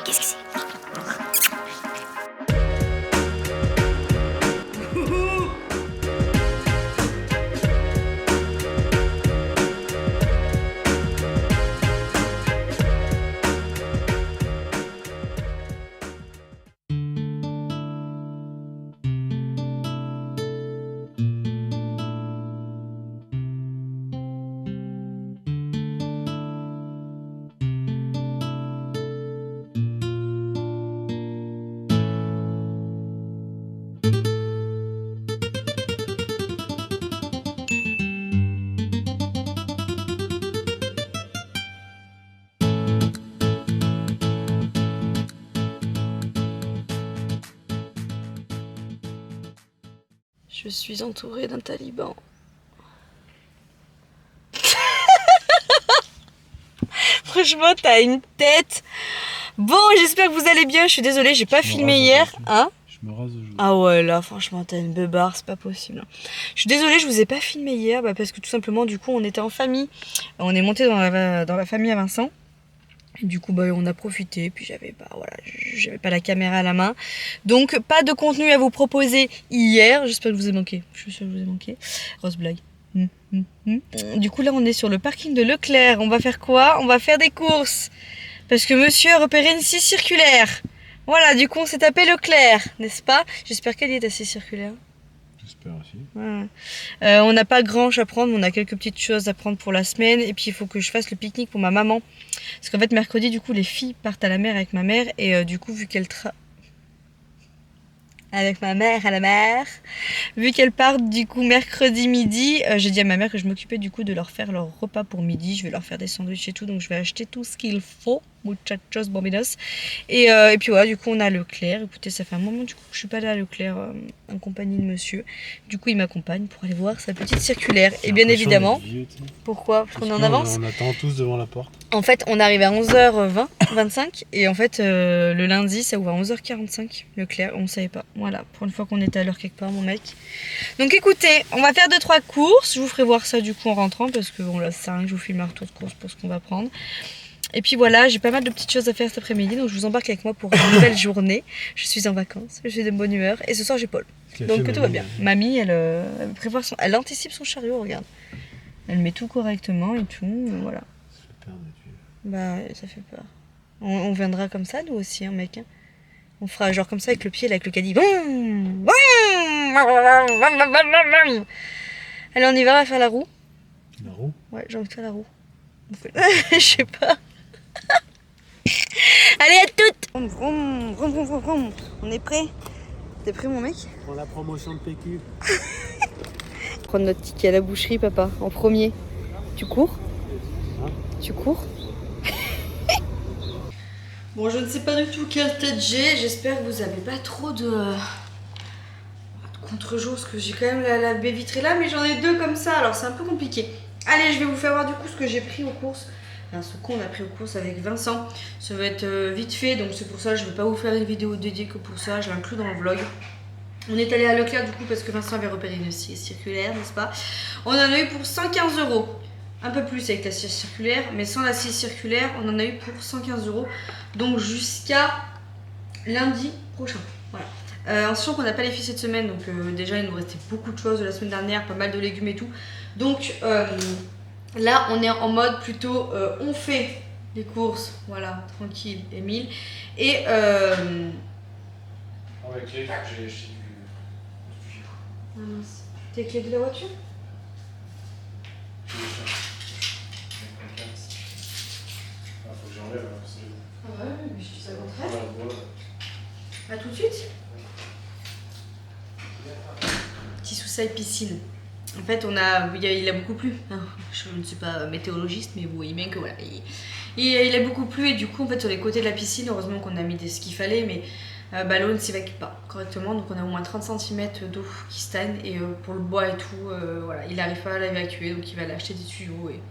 Qu'est-ce que c'est? Je suis entourée d'un taliban. Franchement, t'as une tête. Bon, j'espère que vous allez bien. Je suis désolée, j'ai pas filmé hier. Hein? Je me rase aujourd'hui. Ah ouais, là, franchement, t'as une beubare, c'est pas possible. Je suis désolée, je vous ai pas filmé hier parce que tout simplement, du coup, on était en famille. On est monté dans la famille à Vincent. Et du coup, on a profité. Puis j'avais pas la caméra à la main. Donc, pas de contenu à vous proposer hier. J'espère que je vous ai manqué. Je suis sûre que je vous ai manqué. Grosse blague. Du coup, là, on est sur le parking de Leclerc. On va faire quoi? On va faire des courses. Parce que monsieur a repéré une scie circulaire. Voilà, du coup, on s'est tapé Leclerc, n'est-ce pas? J'espère qu'elle y est assez circulaire. J'espère aussi. Ouais. On n'a pas grand chose à prendre, mais on a quelques petites choses à prendre pour la semaine. Et puis, il faut que je fasse le pique-nique pour ma maman. Parce qu'en fait, mercredi, du coup, les filles partent à la mer avec ma mère. Et du coup, vu qu'elles avec ma mère à la mer. Vu qu'elles partent du coup mercredi midi, j'ai dit à ma mère que je m'occupais du coup de leur faire leur repas pour midi. Je vais leur faire des sandwichs et tout, donc je vais acheter tout ce qu'il faut. Muchachos bombinos. Et puis voilà, du coup on a Leclerc. Écoutez, ça fait un moment du coup que je suis pas allée à Leclerc en compagnie de monsieur. Du coup il m'accompagne pour aller voir sa petite circulaire. Et bien évidemment, pourquoi? Parce qu'on est en avance. On attend tous devant la porte. En fait, on arrive à 11h20, 25 et en fait, le lundi, ça ouvre à 11h45, Leclerc, on savait pas. Voilà, pour une fois qu'on est à l'heure quelque part, mon mec. Donc écoutez, on va faire 2-3 courses, je vous ferai voir ça du coup en rentrant parce que bon là, ça sert à rien que je vous filme un retour de course pour ce qu'on va prendre. Et puis voilà, j'ai pas mal de petites choses à faire cet après-midi, donc je vous embarque avec moi pour une nouvelle journée. Je suis en vacances, je suis de bonne humeur et ce soir j'ai Paul. Donc tout va bien. Mamie, elle prévoit elle anticipe son chariot, regarde. Elle met tout correctement et tout, voilà. Bah, ça fait peur. On viendra comme ça, nous aussi, hein, mec. Hein. On fera genre comme ça avec le pied, là, avec le caddie. Allez, on y va, on va faire la roue. La roue? Ouais, j'ai envie de faire la roue. Je sais pas. Allez, à toutes. On est prêt? T'es prêt, mon mec? Pour la promotion de PQ. Prendre notre ticket à la boucherie, papa, en premier. Tu cours? Hein? Tu cours? Bon, je ne sais pas du tout quelle tête j'ai. J'espère que vous avez pas trop de contre-jour parce que j'ai quand même la baie vitrée là, mais j'en ai deux comme ça, alors c'est un peu compliqué. Allez, je vais vous faire voir du coup ce que j'ai pris aux courses. Enfin, ce qu'on a pris aux courses avec Vincent. Ça va être vite fait, donc c'est pour ça que je ne vais pas vous faire une vidéo dédiée que pour ça. Je l'inclus dans le vlog. On est allé à Leclerc du coup parce que Vincent avait repéré une scie circulaire, n'est-ce pas? On en a eu pour 115 €. Un peu plus avec la scie circulaire, mais sans la scie circulaire, on en a eu pour 115 €. Donc jusqu'à lundi prochain. Voilà. En sachant qu'on n'a pas les filles cette semaine, donc déjà il nous restait beaucoup de choses de la semaine dernière, pas mal de légumes et tout. Donc là on est en mode plutôt on fait les courses, voilà, tranquille, Emile. Et Avec les j'ai acheté du. Ah mince. Tes clés de la voiture? Faut que j'enlève. Ah ouais, mais je dis ça comme ça. Voilà. A tout de suite. Petit sous-sail piscine. En fait, il a beaucoup plu. Je ne suis pas météorologiste, mais vous voyez bien que voilà, il a beaucoup plu et du coup, en fait, sur les côtés de la piscine, heureusement qu'on a mis ce qu'il fallait, mais l'eau ne s'évacue pas correctement, donc on a au moins 30 cm d'eau qui stagne et pour le bois et tout, voilà, il n'arrive pas à l'évacuer, donc il va l'acheter des tuyaux et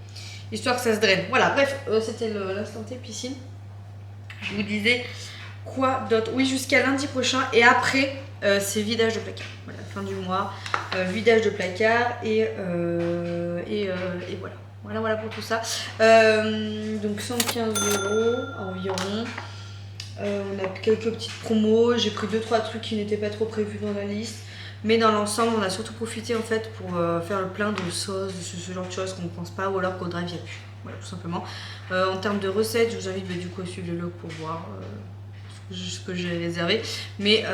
histoire que ça se draine. Voilà, bref, c'était l'instant T piscine. Je vous disais quoi d'autre? Oui, jusqu'à lundi prochain et après c'est vidage de placard. Voilà, fin du mois, vidage de placard et voilà pour tout ça. Donc 115 € environ. On a quelques petites promos, j'ai pris 2-3 trucs qui n'étaient pas trop prévus dans la liste. Mais dans l'ensemble, on a surtout profité en fait pour faire le plein de sauces, de ce genre de choses qu'on ne pense pas, ou alors qu'au drive il n'y a plus. Voilà, tout simplement. En termes de recettes, je vous invite du coup à suivre le log pour voir ce que j'ai réservé. Mais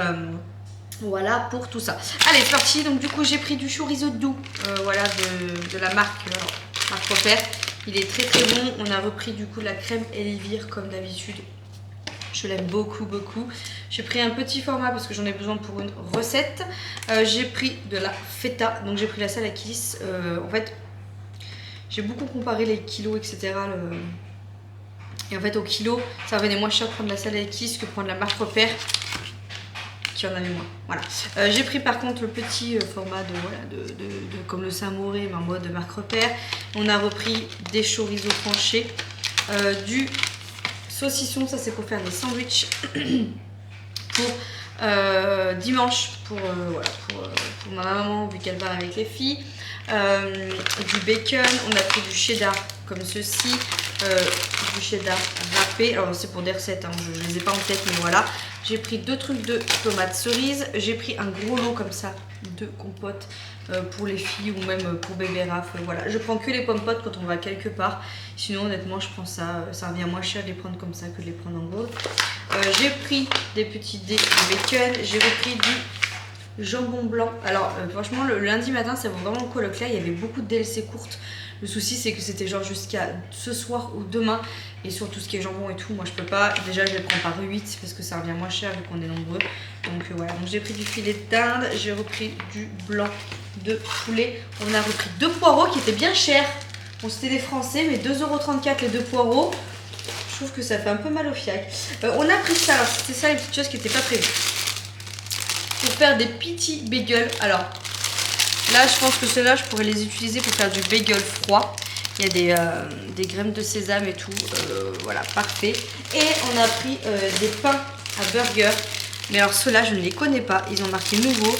voilà pour tout ça. Allez, c'est parti. Donc du coup, j'ai pris du chorizo doux, voilà, de la marque Repère. Il est très très bon. On a repris du coup la crème Elvire comme d'habitude. Je l'aime beaucoup, beaucoup. J'ai pris un petit format parce que j'en ai besoin pour une recette. J'ai pris de la feta. Donc j'ai pris la salle à kiss. En fait, j'ai beaucoup comparé les kilos, etc. Et en fait, au kilo, ça revenait moins cher de prendre la salle à kiss que prendre la marque Repère, qui en avait moins. Voilà. J'ai pris par contre le petit format comme le Saint-Mauré, mais en mode de marque Repère. On a repris des chorizo tranchés, du saucisson, ça c'est pour faire des sandwichs pour dimanche pour ma maman vu qu'elle va avec les filles. Du bacon, on a pris du cheddar comme ceci, du cheddar râpé. Alors c'est pour des recettes, hein, je ne les ai pas en tête, mais voilà. J'ai pris 2 trucs de tomates cerises. J'ai pris un gros lot comme ça de compotes pour les filles ou même pour bébé Raph. Voilà, je prends que les pommes potes quand on va quelque part. Sinon, honnêtement, je prends ça. Ça revient moins cher de les prendre comme ça que de les prendre en gros. J'ai pris des petits dés de bacon. J'ai repris du jambon blanc. Alors, franchement, le lundi matin, ça vaut vraiment le coup. Là, il y avait beaucoup de DLC courtes. Le souci, c'est que c'était genre jusqu'à ce soir ou demain. Et sur tout ce qui est jambon et tout, moi je peux pas. Déjà, je les prends par 8 parce que ça revient moins cher vu qu'on est nombreux. Donc voilà. Donc j'ai pris du filet de dinde. J'ai repris du blanc de poulet. On a repris 2 poireaux qui étaient bien chers. Bon, c'était des Français, mais 2,34 € les 2 poireaux. Je trouve que ça fait un peu mal au fiac. On a pris ça. Alors, c'était ça les petites choses qui n'étaient pas prévues. Pour faire des petits bagels. Alors. Là, je pense que ceux-là, je pourrais les utiliser pour faire du bagel froid. Il y a des graines de sésame et tout. Voilà, parfait. Et on a pris des pains à burger. Mais alors, ceux-là, je ne les connais pas. Ils ont marqué nouveau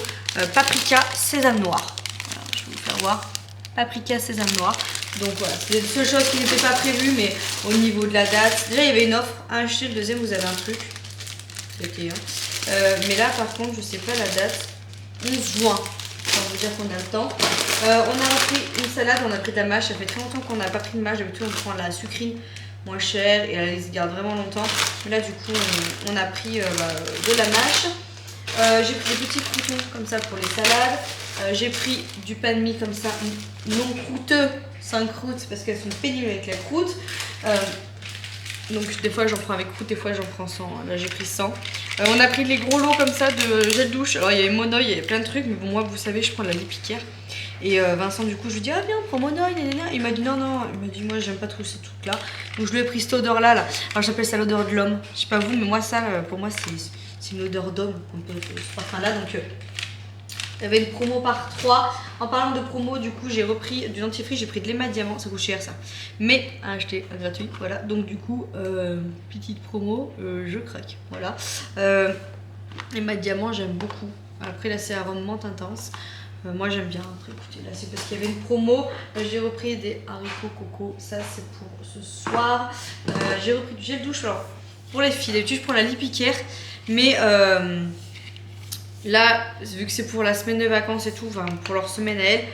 paprika sésame noir. Voilà, je vais vous faire voir. Paprika sésame noir. Donc voilà, c'est des seules choses qui n'étaient pas prévues. Mais au niveau de la date, déjà, il y avait une offre. Un acheté, le deuxième, vous avez un truc. C'était, mais là, par contre, je ne sais pas la date. 11 juin. On va vous dire qu'on a le temps. On a repris une salade, on a pris de la mâche. Ça fait très longtemps qu'on n'a pas pris de mâche. D'habitude, on prend la sucrine moins chère et elle se garde vraiment longtemps. Mais là, du coup, on a pris de la mâche. J'ai pris des petits croutons comme ça pour les salades. J'ai pris du pain de mie comme ça, non croûteux, 5 croûtes parce qu'elles sont pénibles avec la croûte. Donc des fois j'en prends avec croûte, des fois j'en prends sans. Là j'ai pris 100. On a pris les gros lots comme ça de gel douche. Alors il y avait Monoï, il y avait plein de trucs, mais bon moi vous savez je prends de la Lipicaire. Et Vincent du coup je lui dis ah viens prends Monoï, il m'a dit non, il m'a dit moi j'aime pas trop ces trucs là. Donc je lui ai pris cette odeur là. Alors j'appelle ça l'odeur de l'homme. Je sais pas vous mais moi ça pour moi c'est une odeur d'homme un peu ce parfum là. Donc il y avait une promo par 3. En parlant de promo, du coup, j'ai repris du dentifrice, j'ai pris de l'Emma Diamant, ça coûte cher ça. Mais à acheter gratuit, voilà. Donc du coup, petite promo, je craque, voilà. L'Emma Diamant, j'aime beaucoup. Après là, c'est arôme menthe intense. Moi j'aime bien. Après, écoutez, là c'est parce qu'il y avait une promo. J'ai repris des haricots coco, ça c'est pour ce soir. J'ai repris du gel douche, alors pour les filles. D'habitude, je prends la Lipicaire, mais là, vu que c'est pour la semaine de vacances et tout, enfin pour leur semaine à elle,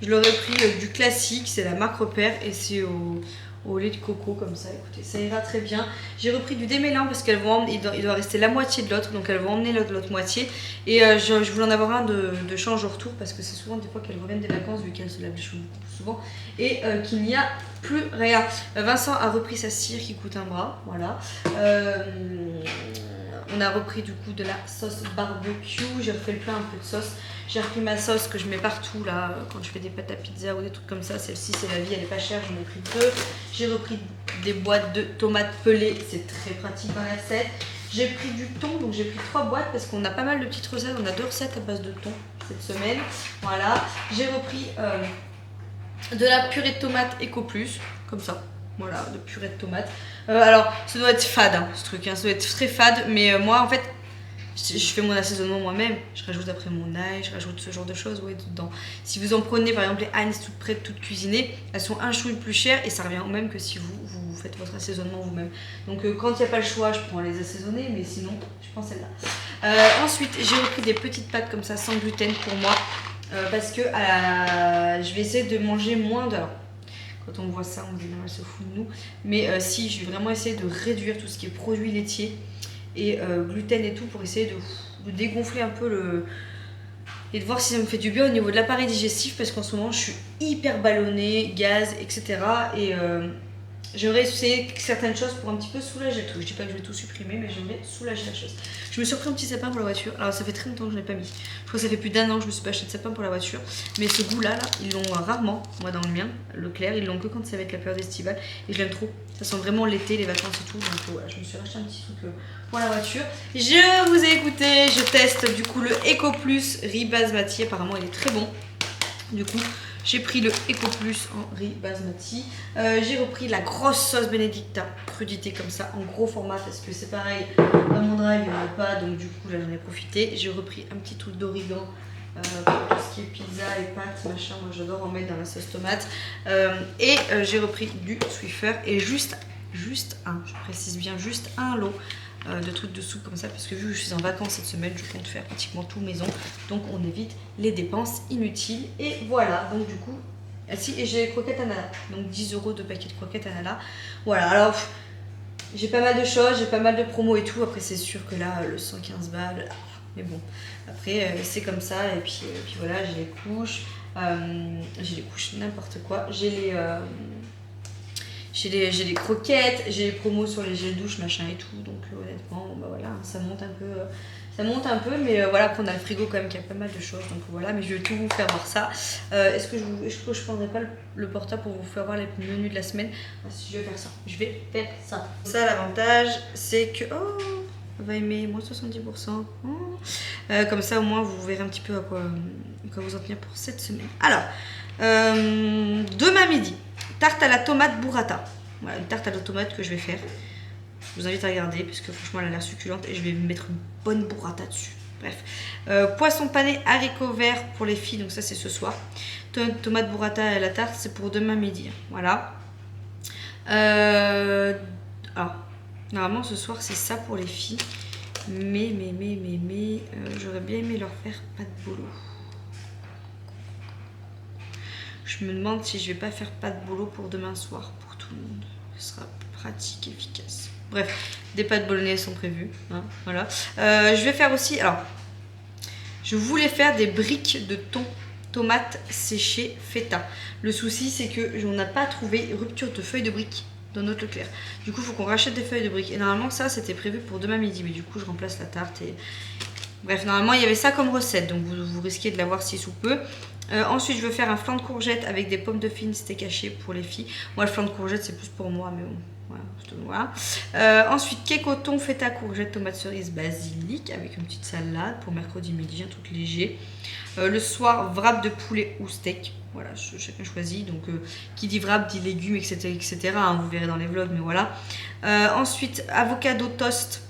je leur ai pris du classique, c'est la marque Repère et c'est au lait de coco comme ça. Écoutez, ça ira très bien. J'ai repris du démêlant parce qu'elles vont il doit rester la moitié de l'autre, donc elles vont emmener l'autre moitié. Et je voulais en avoir un de change au retour parce que c'est souvent des fois qu'elles reviennent des vacances vu qu'elles se lavent les cheveux souvent et qu'il n'y a plus rien. Vincent a repris sa cire qui coûte un bras, voilà. On a repris du coup de la sauce barbecue. J'ai refait le plein un peu de sauce. J'ai repris ma sauce que je mets partout là quand je fais des pâtes à pizza ou des trucs comme ça. Celle-ci c'est la vie, elle est pas chère, j'en ai pris 2. J'ai repris des boîtes de tomates pelées, c'est très pratique dans la recette. J'ai pris du thon, donc j'ai pris 3 boîtes parce qu'on a pas mal de petites recettes. On a 2 recettes à base de thon cette semaine. Voilà. J'ai repris de la purée de tomates Eco Plus, comme ça. Voilà, de purée de tomates. Alors, ça doit être fade, hein, ce truc. Hein, ça doit être très fade. Mais moi, en fait, je fais mon assaisonnement moi-même. Je rajoute après mon ail, je rajoute ce genre de choses dedans. Si vous en prenez, par exemple, les Heinz toutes prêtes, toutes cuisinées, elles sont un chouille plus chères et ça revient au même que si vous faites votre assaisonnement vous-même. Donc quand il n'y a pas le choix, je prends les assaisonnés, mais sinon, je prends celle-là. Ensuite, j'ai repris des petites pâtes comme ça, sans gluten pour moi, parce que je vais essayer de manger moins de... Alors, quand on voit ça, on se dit non, elle se fout de nous. Mais si, je vais vraiment essayer de réduire tout ce qui est produits laitiers et gluten et tout pour essayer de dégonfler un peu le... Et de voir si ça me fait du bien au niveau de l'appareil digestif parce qu'en ce moment je suis hyper ballonnée, gaz, etc. Et j'aimerais essayer certaines choses pour un petit peu soulager le truc. Je dis pas que je vais tout supprimer, mais j'aimerais soulager la chose. Je me suis repris un petit sapin pour la voiture. Alors ça fait très longtemps que je ne l'ai pas mis. Je crois que ça fait plus d'1 an que je me suis pas acheté de sapin pour la voiture. Mais ce goût-là, ils l'ont rarement, moi dans le mien, Leclerc, ils l'ont que quand ça va être la période estivale. Et je l'aime trop. Ça sent vraiment l'été, les vacances et tout. Donc voilà, je me suis racheté un petit truc pour la voiture. Je vous ai écouté, je teste du coup le Eco Plus riz basmati. Apparemment il est très bon. Du coup, j'ai pris le Eco Plus en riz basmati. J'ai repris la grosse sauce Benedicta, crudité comme ça, en gros format, parce que c'est pareil, dans mon drive, il n'y en a pas, donc du coup, là, j'en ai profité. J'ai repris un petit truc d'origan pour tout ce qui est pizza et pâtes, machin. Moi, j'adore en mettre dans la sauce tomate. J'ai repris du Swiffer et juste un, je précise bien, juste un lot de trucs de soupe comme ça, parce que vu que je suis en vacances cette semaine, je compte faire pratiquement tout maison, donc on évite les dépenses inutiles. Et voilà, donc du coup, ah si, et j'ai les croquettes Anala, donc 10 € de paquet de croquettes Anala. Voilà, alors j'ai pas mal de choses, j'ai pas mal de promos et tout. Après c'est sûr que là, le 115 balles, mais bon, après c'est comme ça. Et puis voilà, j'ai les couches, n'importe quoi. J'ai les croquettes, j'ai les promos sur les gels douche, machin et tout. Donc honnêtement, bah voilà, ça monte un peu, mais voilà, après on a le frigo quand même qui a pas mal de choses. Donc voilà, mais je vais tout vous faire voir ça. Est-ce que je prendrai pas le portable pour vous faire voir les menus de la semaine? Si je vais faire ça, je vais faire ça. Ça, l'avantage, c'est que... Oh, on va aimer moins 70%. Oh. Comme ça, au moins, vous verrez un petit peu à quoi vous en tenir pour cette semaine. Alors, demain midi, tarte à la tomate burrata. Voilà, une tarte à la tomate que je vais faire. Je vous invite à regarder parce que franchement elle a l'air succulente et je vais mettre une bonne burrata dessus. Bref, poisson pané haricots verts pour les filles, donc ça c'est ce soir. Tomate burrata à la tarte, c'est pour demain midi. Voilà. Alors, normalement ce soir c'est ça pour les filles. Mais j'aurais bien aimé leur faire pâte bolo. Je me demande si je vais pas faire pâte bolo pour demain soir pour tout le monde. Ce sera pratique et efficace. Bref, des pâtes bolognaises sont prévues. Hein, voilà. Je vais faire aussi... Alors, je voulais faire des briques de thon, tomates séchées, feta. Le souci, c'est que on n'a pas trouvé rupture de feuilles de briques dans notre Leclerc. Du coup, il faut qu'on rachète des feuilles de briques. Et normalement, ça, c'était prévu pour demain midi. Mais du coup, je remplace la tarte et... Bref, normalement, il y avait ça comme recette. Donc, vous risquez de l'avoir si sous peu. Ensuite, je veux faire un flan de courgettes avec des pommes de fine steak haché pour les filles. Moi, le flan de courgettes, c'est plus pour moi, mais bon. Voilà. Ensuite, cake au thon, feta, courgettes, tomates cerises, basilic avec une petite salade pour mercredi midi, un truc léger. Le soir, wrap de poulet ou steak. Voilà, chacun choisit. Donc, qui dit wrap dit légumes, etc. Hein, vous verrez dans les vlogs, mais voilà. Ensuite, avocado toast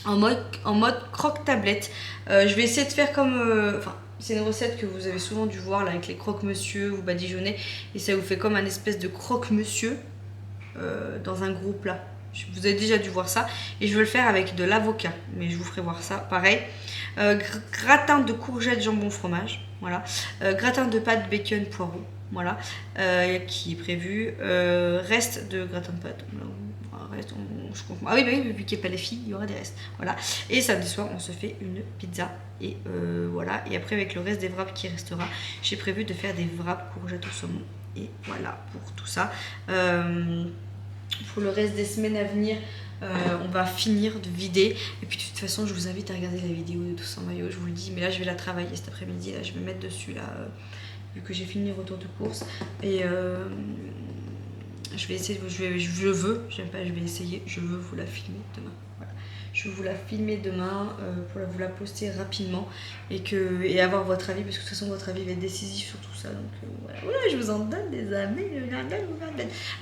en mode croque-tablette. Je vais essayer de faire comme... c'est une recette que vous avez souvent dû voir là, avec les croque-monsieur, vous badigeonnez et ça vous fait comme un espèce de croque-monsieur dans un gros plat. Vous avez déjà dû voir ça et je veux le faire avec de l'avocat, mais je vous ferai voir ça. Pareil, gratin de courgettes, jambon, fromage, voilà. Gratin de pâtes, bacon, poireaux, voilà, qui est prévu. Reste de gratin de pâtes. Reste, je comprends. Ah oui, bah oui, vu qu'il n'y a pas les filles, il y aura des restes. Voilà. Et samedi soir, on se fait une pizza. Et voilà. Et après, avec le reste des wraps qui restera, j'ai prévu de faire des wraps courgettes au saumon. Et voilà pour tout ça. Pour le reste des semaines à venir, on va finir de vider. Et puis de toute façon, je vous invite à regarder la vidéo de Tous en maillot, je vous le dis. Mais là, je vais la travailler cet après-midi. Là, je vais mettre dessus, là, vu que j'ai fini le retour de course. Et je vais essayer, je vais essayer, je veux vous la filmer demain. Voilà. Je veux vous la filmer demain pour vous la poster rapidement et avoir votre avis, parce que de toute façon votre avis va être décisif sur tout ça. Donc voilà. Ouais, je vous en donne des amis.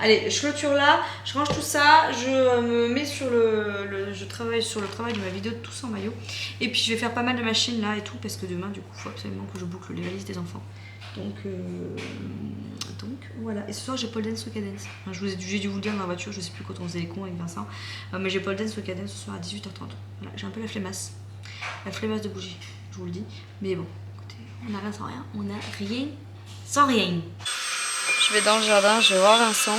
Allez, je clôture là, je range tout ça, je me mets sur je travaille sur le travail de ma vidéo de Tous en maillot. Et puis je vais faire pas mal de machines là et tout, parce que demain du coup il faut absolument que je boucle les valises des enfants. Donc voilà. Et ce soir j'ai pole dance au cadence. Enfin, j'ai dû vous le dire dans la voiture, je sais plus quand on faisait les cons avec Vincent. Mais j'ai pole dance au cadence ce soir à 18h30. Voilà, j'ai un peu la flemmasse. La flemmasse de bouger, je vous le dis. Mais bon, écoutez, on n'a rien sans rien. On n'a rien sans rien. Je vais dans le jardin, je vais voir Vincent.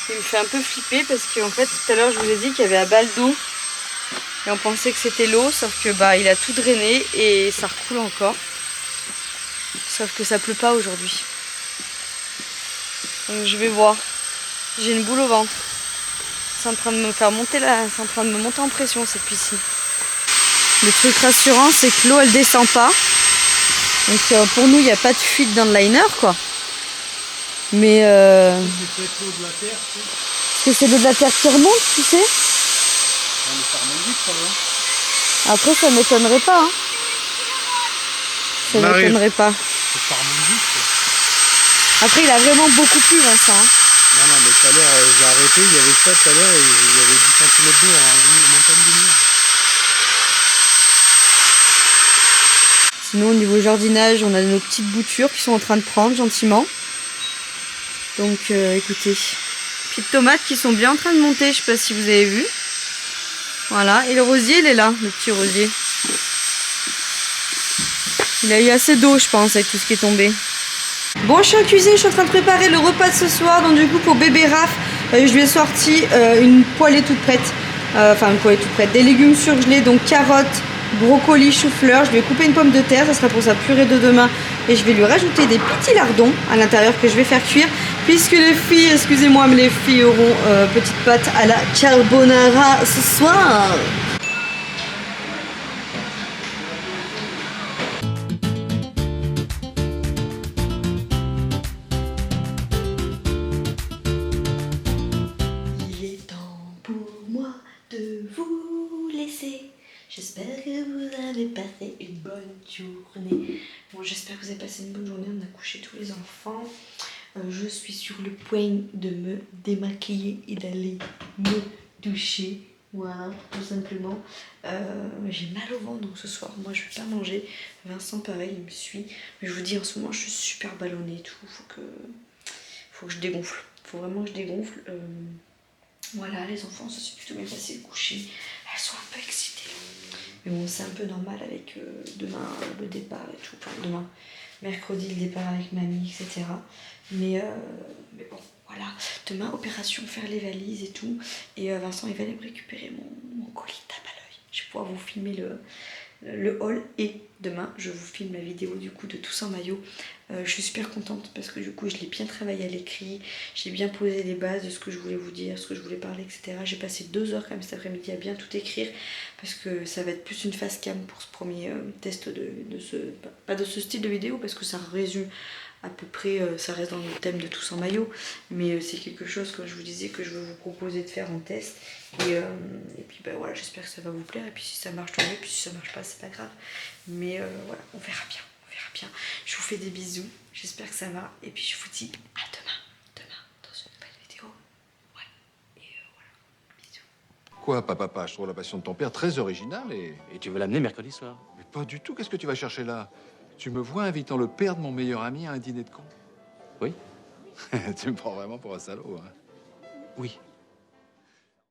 Il me fait un peu flipper parce qu'en fait tout à l'heure je vous ai dit qu'il y avait un balle d'eau. Et on pensait que c'était l'eau, sauf que bah il a tout drainé et ça recoule encore. Sauf que ça pleut pas aujourd'hui. Donc je vais voir. J'ai une boule au ventre. C'est en train de me faire monter là, c'est en train de me monter en pression cette piscine. Le truc rassurant c'est que l'eau elle descend pas. Donc pour nous il n'y a pas de fuite dans le liner quoi. Mais C'est peut-être l'eau de la terre, tu sais. est-ce que c'est l'eau de la terre qui remonte, tu sais? On est par vite, ça va. Après ça m'étonnerait pas. Hein. Ça m'étonnerait pas. C'est par vite, quoi. Après il a vraiment beaucoup plu Vincent. Hein. Non, mais tout à l'heure, j'ai arrêté, il y avait ça tout à l'heure, et il y avait 10 cm d'eau en même pas une demi-heure. Sinon au niveau jardinage, on a nos petites boutures qui sont en train de prendre gentiment. Donc écoutez, petites tomates qui sont bien en train de monter, je sais pas si vous avez vu. Voilà, et le rosier il est là, le petit rosier. Il a eu assez d'eau je pense avec tout ce qui est tombé. Bon, je suis en cuisine, je suis en train de préparer le repas de ce soir. Donc du coup pour bébé Raph, je lui ai sorti une poêlée toute prête. Enfin une poêlée toute prête. Des légumes surgelés, donc carottes, brocoli, chou-fleur. Je lui ai coupé une pomme de terre, ça sera pour sa purée de demain. Et je vais lui rajouter des petits lardons à l'intérieur que je vais faire cuire. Puisque les filles, excusez-moi, mais les filles auront petites pâtes à la carbonara ce soir. Il est temps pour moi de vous laisser. J'espère que vous avez passé une bonne journée. Bon, j'espère que vous avez passé une bonne journée. On a couché tous les enfants. Je suis sur le point de me démaquiller et d'aller me doucher. Voilà, tout simplement. J'ai mal au ventre, donc ce soir, moi je vais pas manger. Vincent, pareil, il me suit. Mais je vous dis, en ce moment, je suis super ballonnée et tout. Faut que je dégonfle. Faut vraiment que je dégonfle. Voilà, les enfants, ça s'est plutôt bien passé le coucher. Elles sont un peu excitées. Mais bon, c'est un peu normal avec demain le départ et tout. Enfin, demain, mercredi, le départ avec mamie, etc. Mais bon, voilà. Demain, opération, faire les valises et tout. Et Vincent, il va aller me récupérer mon colis tape à l'œil. Je vais pouvoir vous filmer le haul. Et demain, je vous filme la vidéo du coup de Tous en maillot. Je suis super contente parce que du coup, je l'ai bien travaillé à l'écrit. J'ai bien posé les bases de ce que je voulais vous dire, ce que je voulais parler, etc. J'ai passé 2 heures quand même cet après-midi à bien tout écrire parce que ça va être plus une face cam pour ce premier test pas de ce style de vidéo parce que ça résume à peu près, ça reste dans le thème de Tous en maillot, mais c'est quelque chose, comme je vous disais, que je veux vous proposer de faire en test. Et puis ben voilà, j'espère que ça va vous plaire. Et puis si ça marche, tant mieux. Puis si ça marche pas, c'est pas grave. Mais voilà, on verra bien. On verra bien. Je vous fais des bisous. J'espère que ça va. Et puis je vous dis à demain. Demain, dans une nouvelle vidéo. Ouais. Et voilà. Bisous. Quoi, papa, je trouve la passion de ton père très originale et... Et tu veux l'amener mercredi soir? Mais pas du tout, qu'est-ce que tu vas chercher là? Tu me vois invitant le père de mon meilleur ami à un dîner de con? Oui. Tu me prends vraiment pour un salaud, hein? Oui.